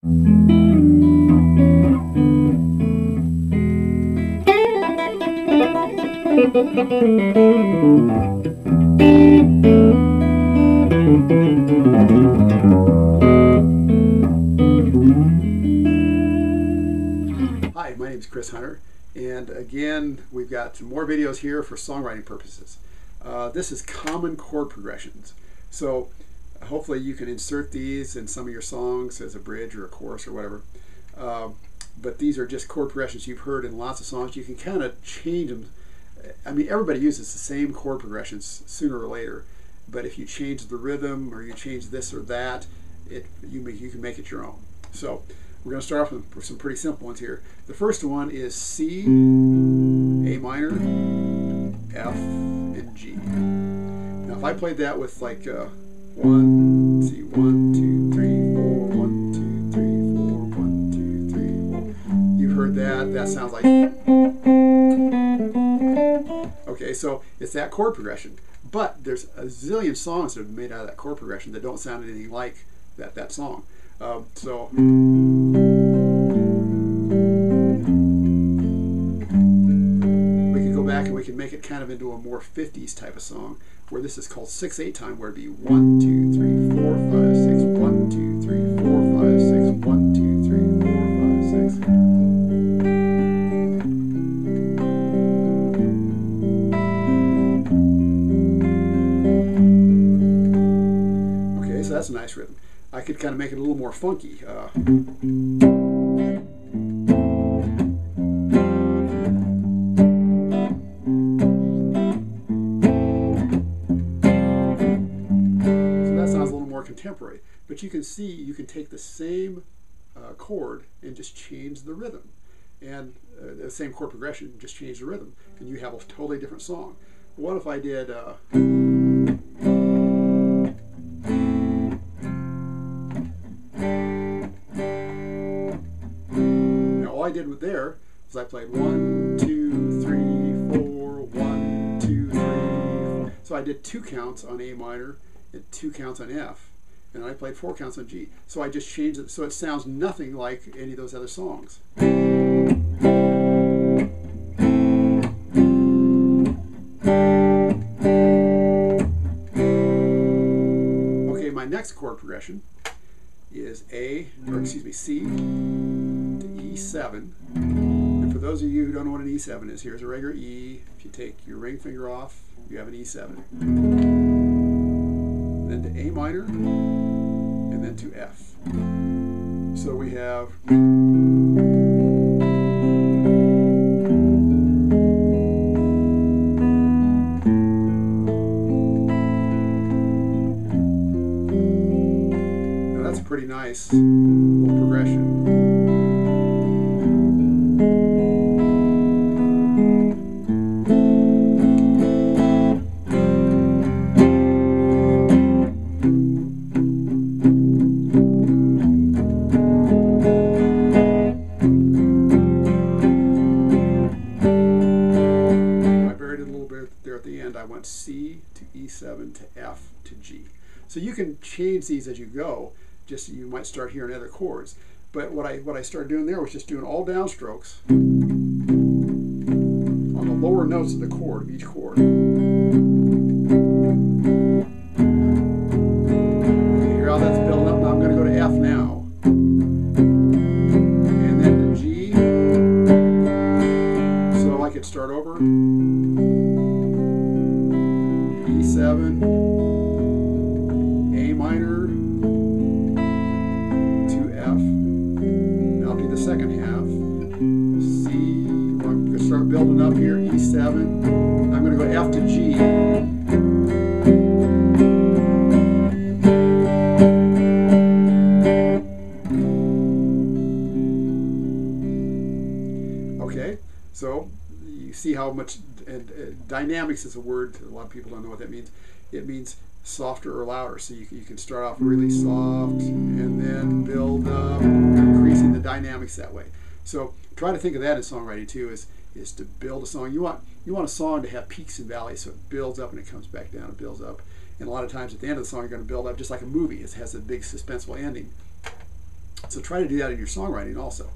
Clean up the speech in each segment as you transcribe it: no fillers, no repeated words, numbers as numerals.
Hi, my name is Chris Hunter, and again we've got some more videos here for songwriting purposes. This is common chord progressions. So hopefully you can insert these in some of your songs as a bridge or a chorus or whatever. But these are just chord progressions you've heard in lots of songs. You can kind of change them. I mean, everybody uses the same chord progressions sooner or later, but if you change the rhythm or you change this or that, you can make it your own. So we're going to start off with some pretty simple ones here. The first one is C, A minor, F, and G. Now if I played that with like 1, 2, 3, 4, 1, 2, 3, 4, 1, 2, 3, 4. You heard that. That sounds like... Okay, so it's that chord progression. But there's a zillion songs that have been made out of that chord progression that don't sound anything like that song. So we can go back and we can make it kind of into a more 50s type of song, where this is called 6/8 time, where it'd be 1, 2, 3, 4, 5, 6, 1, 2, 3, 4, 5, 6, 1, 2, 3, 4, 5, 6. Okay, so that's a nice rhythm. I could kind of make it a little more funky. So that sounds a little more contemporary. But you can see you can take the same chord and just change the rhythm. And the same chord progression, just change the rhythm. And you have a totally different song. What if I did... I did with there was I played 1, 2, 3, 4, 1, 2, 3, 4. So I did 2 counts on A minor and 2 counts on F, and I played 4 counts on G. So I just changed it so it sounds nothing like any of those other songs. Okay, my next chord progression is C to E7. And for those of you who don't know what an E7 is, here's a regular E. If you take your ring finger off, you have an E7. Then to A minor, and then to F. So we have... Now that's a pretty nice little progression. I went C to E7 to F to G. So you can change these as you go. Just you might start hearing other chords. But what I started doing there was just doing all downstrokes on the lower notes of the chord of each chord. You hear how that's building up. Now I'm going to go to F now, and then to G. So I could start over. E7, A minor to F. Now I'll do the second half. C, I'm going to start building up here, E7. I'm going to go F to G. Okay, so you see how much... dynamics is a word, a lot of people don't know what that means. It means softer or louder. So you can start off really soft and then build up, increasing the dynamics that way. So try to think of that in songwriting too, is to build a song. You want a song to have peaks and valleys, so it builds up and it comes back down, it builds up. And a lot of times at the end of the song you're going to build up just like a movie. It has a big suspenseful ending. So So try to do that in your songwriting also.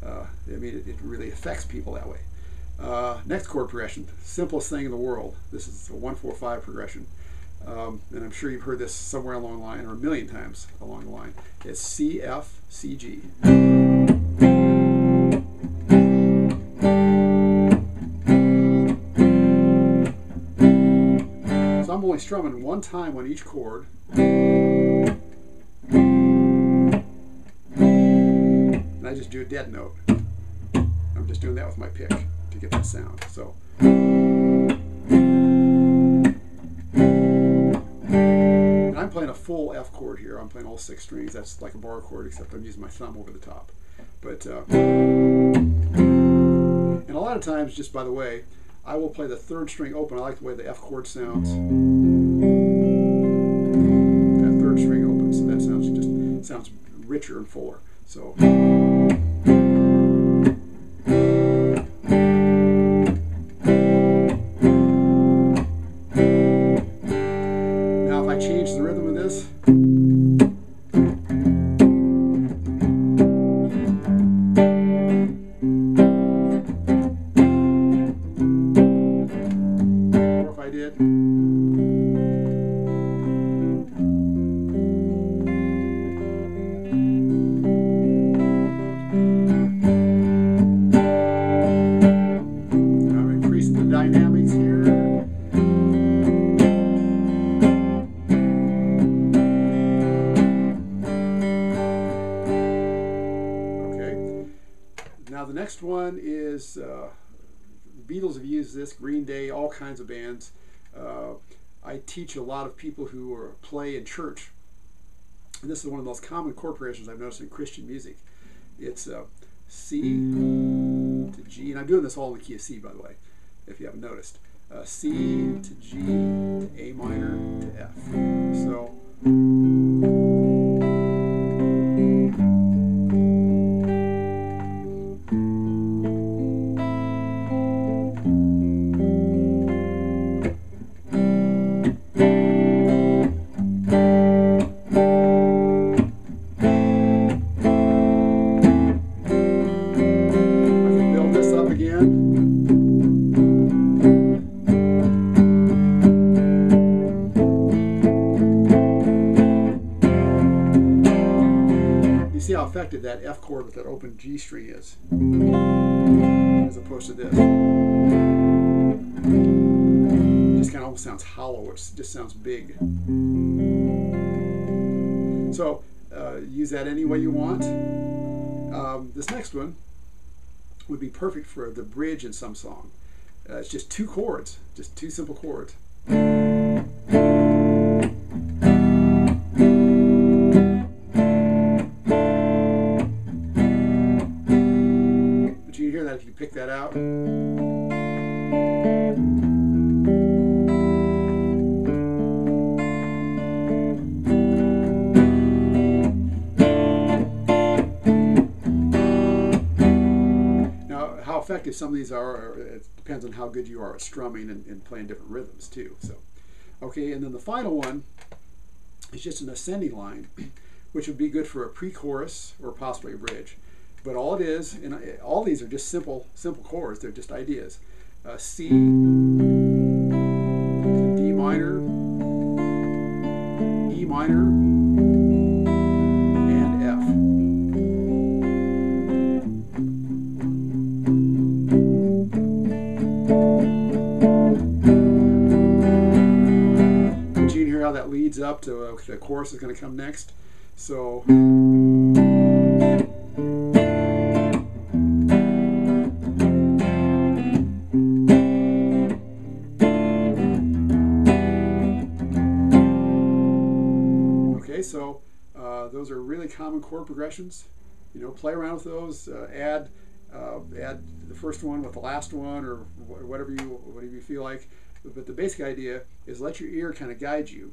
I mean, it really affects people that way. Next chord progression, simplest thing in the world. This is a 1-4-5 progression. And I'm sure you've heard this somewhere along the line, or a million times along the line. It's C, F, C, G. So I'm only strumming one time on each chord. And I just do a dead note. I'm just doing that with my pick to get that sound. So. And I'm playing a full F chord here. I'm playing all 6 strings. That's like a bar chord, except I'm using my thumb over the top. But and a lot of times, just by the way, I will play the 3rd string open. I like the way the F chord sounds. That 3rd string open, so that sounds richer and fuller. So. Now, if I change the rhythm of this. Now the next one is, the Beatles have used this, Green Day, all kinds of bands. I teach a lot of people who play in church. And this is one of the most common chord progressions I've noticed in Christian music. It's C to G, and I'm doing this all in the key of C, by the way, if you haven't noticed. C to G to A minor to F. So. See how effective that F chord with that open G string is, as opposed to this. It just kind of almost sounds hollow. It just sounds big. So use that any way you want. This next one would be perfect for the bridge in some song. It's just 2 chords, just 2 simple chords. If you pick that out. Now, how effective some of these are, it depends on how good you are at strumming and playing different rhythms too. So, okay, and then the final one is just an ascending line, which would be good for a pre-chorus or possibly a bridge. But all it is, and all these are just simple chords. They're just ideas. C, D minor, E minor, and F. But you can hear how that leads up to the chorus is going to come next. So. So those are really common chord progressions. You know, play around with those. Add the first one with the last one, or whatever you feel like. But the basic idea is let your ear kind of guide you,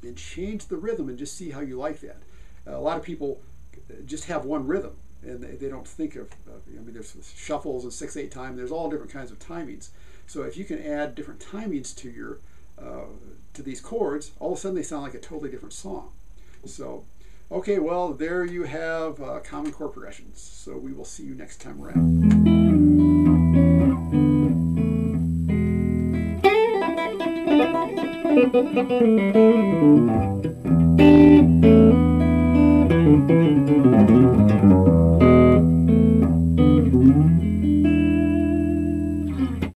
and change the rhythm, and just see how you like that. A lot of people just have one rhythm, and they don't think of. I mean, there's shuffles and 6/8 time. There's all different kinds of timings. So if you can add different timings to your to these chords, all of a sudden they sound like a totally different song. So Okay, well, there you have common chord progressions. So we will see you next time around.